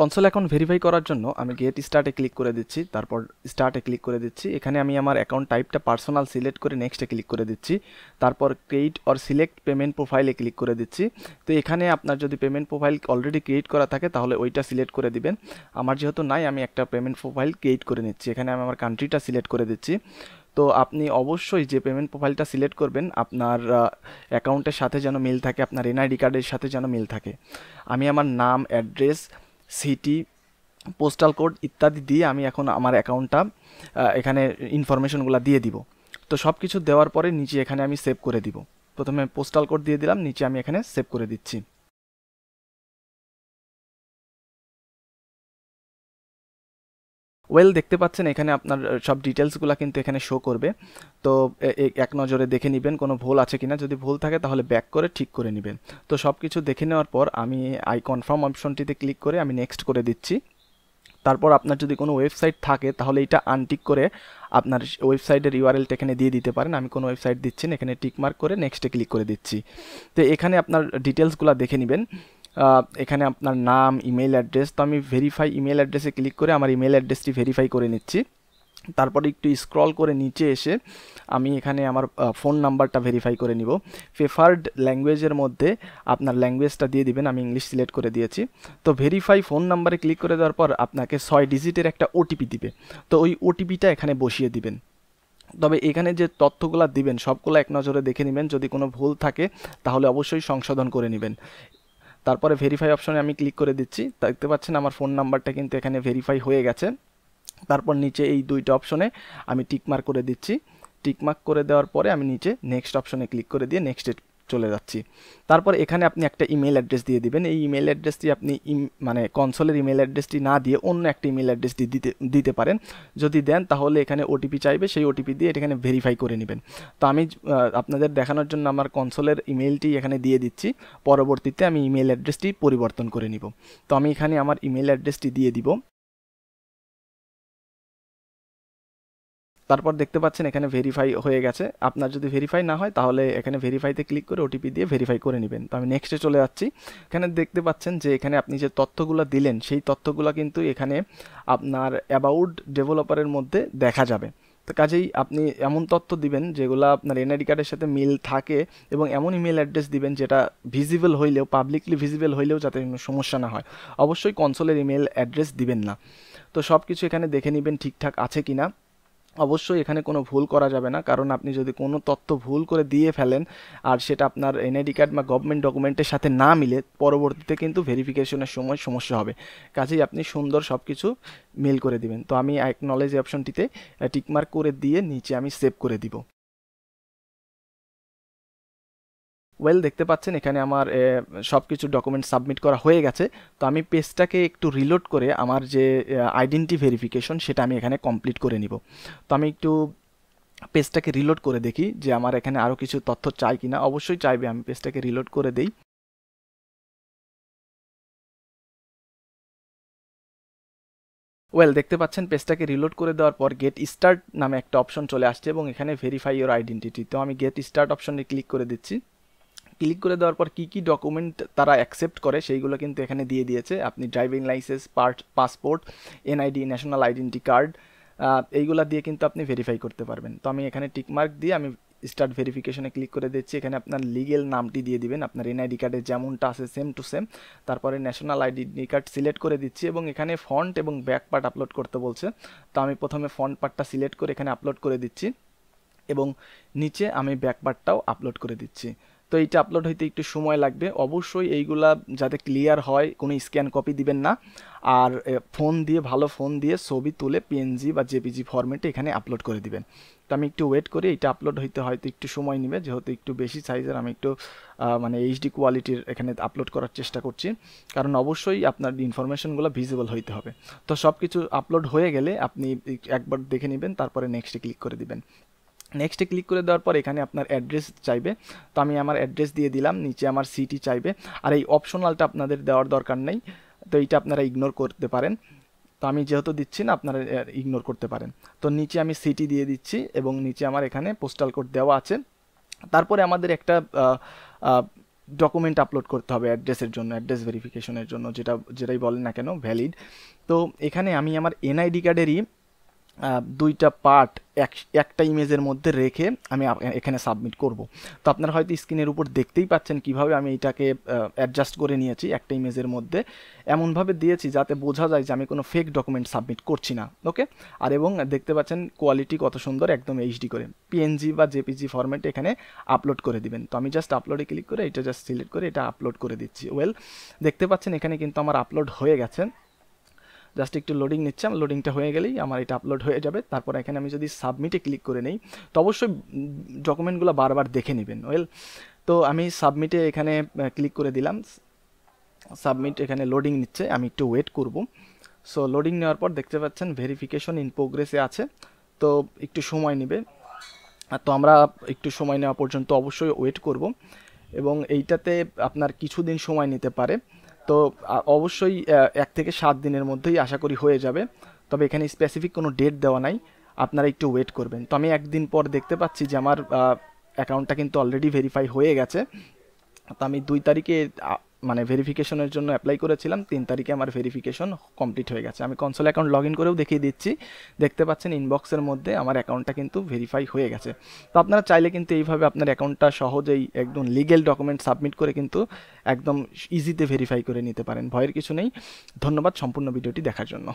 Console account verify করার জন্য আমি গেট স্টার্টে ক্লিক করে দিচ্ছি, তারপর স্টার্টে ক্লিক করে দিচ্ছি। এখানে আমি আমার অ্যাকাউন্ট টাইপটা পার্সোনাল সিলেক্ট করে নেক্সটে ক্লিক করে দিচ্ছি। তারপর ক্রিয়েট অর সিলেক্ট পেমেন্ট প্রোফাইলে ক্লিক করে দিচ্ছি। তো এখানে আপনার যদি পেমেন্ট প্রোফাইল অলরেডি ক্রিয়েট করা থাকে তাহলে ওইটা সিলেক্ট করে দিবেন। আমার যেহেতু নাই, আমি একটা পেমেন্ট প্রোফাইল ক্রিয়েট করে নিচ্ছি। এখানে আমি আমার কান্ট্রিটা সিলেক্ট করে দিচ্ছি। তো আপনি অবশ্যই যে পেমেন্ট প্রোফাইলটা সিলেক্ট করবেন আপনার অ্যাকাউন্টের সাথে যেন মিল থাকে, আপনার এনআইডি কার্ডের সাথে যেন মিল থাকে। আমি আমার নাম, অ্যাড্রেস, সিটি, পোস্টাল কোড ইত্যাদি দিয়ে আমি এখন আমার অ্যাকাউন্টটা এখানে ইনফরমেশনগুলো দিয়ে দিব। তো সব কিছু দেওয়ার পরে নিচে এখানে আমি সেভ করে দিব। প্রথমে পোস্টাল কোড দিয়ে দিলাম, নিচে আমি এখানে সেভ করে দিচ্ছি। ওয়েল, দেখতে পাচ্ছেন এখানে আপনার সব ডিটেলসগুলো কিন্তু এখানে শো করবে। তো এক নজরে দেখে নেবেন কোনো ভুল আছে কিনা, যদি ভুল থাকে তাহলে ব্যাক করে ঠিক করে নেবেন। তো সব কিছু দেখে নেওয়ার পর আমি আই কনফার্ম অপশনটিতে ক্লিক করে আমি নেক্সট করে দিচ্ছি। তারপর আপনার যদি কোনো ওয়েবসাইট থাকে তাহলে এটা আনটিক করে আপনার ওয়েবসাইটের ইউআরএলটা এখানে দিয়ে দিতে পারেন। আমি কোনো ওয়েবসাইট দিচ্ছি না, এখানে টিক মার্ক করে নেক্সটে ক্লিক করে দিচ্ছি। তো এখানে আপনার ডিটেলসগুলো দেখে নেবেন। এখানে আপনার নাম, ইমেল অ্যাড্রেস, তো আমি ভেরিফাই ইমেল অ্যাড্রেসে ক্লিক করে আমার ইমেল অ্যাড্রেসটি ভেরিফাই করে নিচ্ছি। তারপরে একটু স্ক্রল করে নিচে এসে আমি এখানে আমার ফোন নাম্বারটা ভেরিফাই করে নিব। প্রেফার্ড ল্যাঙ্গুয়েজের মধ্যে আপনার ল্যাঙ্গুয়েজটা দিয়ে দিবেন, আমি ইংলিশ সিলেক্ট করে দিয়েছি। তো ভেরিফাই ফোন নাম্বারে ক্লিক করে দেওয়ার পর আপনাকে 6 ডিজিটের একটা ওটিপি দিবে। তো ওই ওটিপিটা এখানে বসিয়ে দিবেন। তবে এখানে যে তথ্যগুলো দিবেন সবগুলো এক নজরে দেখে নেবেন, যদি কোনো ভুল থাকে তাহলে অবশ্যই সংশোধন করে নেবেন। তারপরে ভেরিফাই অপশনে আমি ক্লিক করে দিচ্ছি। দেখতে পাচ্ছেন আমার ফোন নাম্বারটা কিন্তু এখানে ভেরিফাই হয়ে গেছে। তারপর নিচে এই দুইটা অপশনে আমি টিকমার্ক করে দিচ্ছি। টিকমার্ক করে দেওয়ার পরে আমি নিচে নেক্সট অপশনে ক্লিক করে দিয়ে নেক্সটে চলে যাচ্ছি। তারপর এখানে আপনি একটা ইমেল অ্যাড্রেস দিয়ে দিবেন। এই ইমেল অ্যাড্রেসটি আপনি মানে কনসোলের ইমেল অ্যাড্রেসটি না দিয়ে অন্য একটা ইমেল অ্যাড্রেসটি দিতে পারেন। যদি দেন তাহলে এখানে ওটিপি চাইবে, সেই ওটিপি দিয়ে এখানে ভেরিফাই করে নেবেন। তো আমি আপনাদের দেখানোর জন্য আমার কনসোলের ইমেলটি এখানে দিয়ে দিচ্ছি। পরবর্তীতে আমি ইমেল অ্যাড্রেসটি পরিবর্তন করে নিব। তো আমি এখানে আমার ইমেল অ্যাড্রেসটি দিয়ে দিব। তারপর দেখতে পাচ্ছেন এখানে ভেরিফাই হয়ে গেছে। আপনার যদি ভেরিফাই না হয় তাহলে এখানে ভেরিফাইতে ক্লিক করে ওটিপি দিয়ে ভেরিফাই করে নেবেন। তো আমি নেক্সটে চলে যাচ্ছি। এখানে দেখতে পাচ্ছেন যে এখানে আপনি যে তথ্যগুলো দিলেন সেই তথ্যগুলো কিন্তু এখানে আপনার অ্যাবাউট ডেভেলপারের মধ্যে দেখা যাবে। তো কাজেই আপনি এমন তথ্য দিবেন যেগুলো আপনার এনআইডি কার্ডের সাথে মিল থাকে, এবং এমন ইমেল অ্যাড্রেস দিবেন যেটা ভিজিবল হইলেও, পাবলিকলি ভিজিবল হইলেও যাতে কোনো সমস্যা না হয়। অবশ্যই কনসোলের ইমেল অ্যাড্রেস দিবেন না। তো সব কিছু এখানে দেখে নেবেন ঠিকঠাক আছে কিনা। অবশ্যই এখানে কোনো ভুল করা যাবে না, কারণ আপনি যদি কোনো তথ্য ভুল করে দিয়ে ফেলেন আর সেটা আপনার এনআইডি কার্ড বা গভর্নমেন্ট ডকুমেন্টের সাথে না মিলে পরবর্তীতে কিন্তু ভেরিফিকেশনের সময় সমস্যা হবে। কাজেই আপনি সুন্দর সব কিছু মেল করে দিবেন। তো আমি অ্যাকনলেজ অপশনটিতে টিকমার্ক করে দিয়ে নিচে আমি সেভ করে দিব। ওয়েল, দেখতে পাচ্ছেন এখানে আমার সব কিছু ডকুমেন্ট সাবমিট করা হয়ে গেছে। তো আমি পেজটাকে একটু রিলোড করে আমার যে আইডেন্টি ভেরিফিকেশন সেটা আমি এখানে কমপ্লিট করে নিব। তো আমি একটু পেজটাকে রিলোড করে দেখি যে আমার এখানে আরও কিছু তথ্য চাই কিনা। অবশ্যই চাইবে, আমি পেজটাকে রিলোড করে দেই। ওয়েল, দেখতে পাচ্ছেন পেজটাকে রিলোড করে দেওয়ার পর গেট স্টার্ট নামে একটা অপশন চলে আসছে এবং এখানে ভেরিফাই ইওর আইডেন্টিটি। তো আমি গেট স্টার্ট অপশনে ক্লিক করে দিচ্ছি। ক্লিক করে দেওয়ার পর কী কী ডকুমেন্ট তারা অ্যাকসেপ্ট করে সেইগুলো কিন্তু এখানে দিয়ে দিয়েছে। আপনি driving licence, passport, NID, national identity card, এইগুলা দিয়ে কিন্তু আপনি ভেরিফাই করতে পারবেন। তো আমি এখানে টিকমার্ক দিয়ে আমি স্টার্ট ভেরিফিকেশনে ক্লিক করে দিচ্ছি। এখানে আপনার লিগেল নামটি দিয়ে দিবেন, আপনার এনআইডি কার্ডে যেমনটা আছে সেম টু সেম। তারপরে ন্যাশনাল আইডেন্টি কার্ড সিলেক্ট করে দিচ্ছি এবং এখানে ফন্ট এবং ব্যাক পার্ট আপলোড করতে বলছে। তো আমি প্রথমে ফন্ট পার্টটা সিলেক্ট করে এখানে আপলোড করে দিচ্ছি এবং নিচে আমি ব্যাক পার্টটাও আপলোড করে দিচ্ছি। তো এইটা আপলোড হইতে একটু সময় লাগবে। অবশ্যই এইগুলা যাতে ক্লিয়ার হয়, কোনো স্ক্যান কপি দিবেন না। আর ফোন দিয়ে, ভালো ফোন দিয়ে ছবি তুলে পিএনজি বা জেপিজি ফরম্যাটে এখানে আপলোড করে দিবেন। তো আমি একটু ওয়েট করি, এটা আপলোড হইতে হয়তো একটু সময় নেবে, যেহেতু একটু বেশি সাইজের আমি একটু মানে এইচডি কোয়ালিটির এখানে আপলোড করার চেষ্টা করছি, কারণ অবশ্যই আপনার ইনফরমেশনগুলো ভিজিবল হইতে হবে। তো সব কিছু আপলোড হয়ে গেলে আপনি একবার দেখে নেবেন, তারপরে নেক্সটে ক্লিক করে দিবেন। নেক্সটে ক্লিক করে দেওয়ার পর এখানে আপনার অ্যাড্রেস চাইবে। তো আমি আমার অ্যাড্রেস দিয়ে দিলাম, নিচে আমার সিটি চাইবে। আর এই অপশনালটা আপনাদের দেওয়ার দরকার নেই, তো এইটা আপনারা ইগনোর করতে পারেন। তো আমি যেহেতু দিচ্ছি না, আপনারা ইগনোর করতে পারেন। তো নিচে আমি সিটি দিয়ে দিচ্ছি এবং নিচে আমার এখানে পোস্টাল কোড দেওয়া আছে। তারপরে আমাদের একটা ডকুমেন্ট আপলোড করতে হবে অ্যাড্রেসের জন্য, অ্যাড্রেস ভেরিফিকেশনের জন্য, যেটাই বলেন না কেন ভ্যালিড। তো এখানে আমি আমার এনআইডি কার্ডেরই দুইটা পার্ট একটা ইমেজের মধ্যে রেখে আমি এখানে সাবমিট করব। তো আপনারা হয়তো স্ক্রিনের উপর দেখতেই পাচ্ছেন কিভাবে আমি এটাকে অ্যাডজাস্ট করে নিয়েছি একটা ইমেজের মধ্যে, এমনভাবে দিয়েছি যাতে বোঝা যায় যে আমি কোনো ফেক ডকুমেন্ট সাবমিট করছি না। ওকে, আর এবং দেখতে পাচ্ছেন কোয়ালিটি কত সুন্দর, একদম এইচডি করে পিএনজি বা জেপিজি ফরম্যাটে এখানে আপলোড করে দিবেন। তো আমি জাস্ট আপলোডে ক্লিক করে এটা জাস্ট সিলেক্ট করে এটা আপলোড করে দিচ্ছি। ওয়েল, দেখতে পাচ্ছেন এখানে কিন্তু আমার আপলোড হয়ে গেছে। জাস্ট একটু লোডিং নিচ্ছে, লোডিংটা হয়ে গেলেই আমার এটা আপলোড হয়ে যাবে। তারপর এখানে আমি যদি সাবমিটে ক্লিক করে নেই, তো অবশ্যই ডকুমেন্টগুলো বারবার দেখে নেবেন। ওয়েল, তো আমি সাবমিটে এখানে ক্লিক করে দিলাম। সাবমিট এখানে লোডিং নিচ্ছে, আমি একটু ওয়েট করব। সো লোডিং নেওয়ার পর দেখতে পাচ্ছেন ভেরিফিকেশন ইন প্রোগ্রেসে আছে, তো একটু সময় নেবে। তো আমরা একটু সময় নেওয়া পর্যন্ত অবশ্যই ওয়েট করব, এবং এইটাতে আপনার কিছুদিন সময় নিতে পারে। তো অবশ্যই 1 থেকে 7 দিনের মধ্যেই আশা করি হয়ে যাবে, তবে এখানে স্পেসিফিক কোনো ডেট দেওয়া নাই, আপনারা একটু ওয়েট করবেন। তো আমি 1 দিন পর দেখতে পাচ্ছি যে আমার অ্যাকাউন্টটা কিন্তু অলরেডি ভেরিফাই হয়ে গেছে। তো আমি 2 তারিখে মানে ভেরিফিকেশনের জন্য অ্যাপ্লাই করেছিলাম, 3 তারিখে আমার ভেরিফিকেশন কমপ্লিট হয়ে গেছে। আমি কনসোল অ্যাকাউন্ট লগ ইন করেও দেখিয়ে দিচ্ছি, দেখতে পাচ্ছেন ইনবক্সের মধ্যে আমার অ্যাকাউন্টটা কিন্তু ভেরিফাই হয়ে গেছে। তো আপনারা চাইলে কিন্তু এইভাবে আপনার অ্যাকাউন্টটা সহজেই একদম লিগেল ডকুমেন্ট সাবমিট করে কিন্তু একদম ইজিতে ভেরিফাই করে নিতে পারেন, ভয়ের কিছু নেই। ধন্যবাদ সম্পূর্ণ ভিডিওটি দেখার জন্য।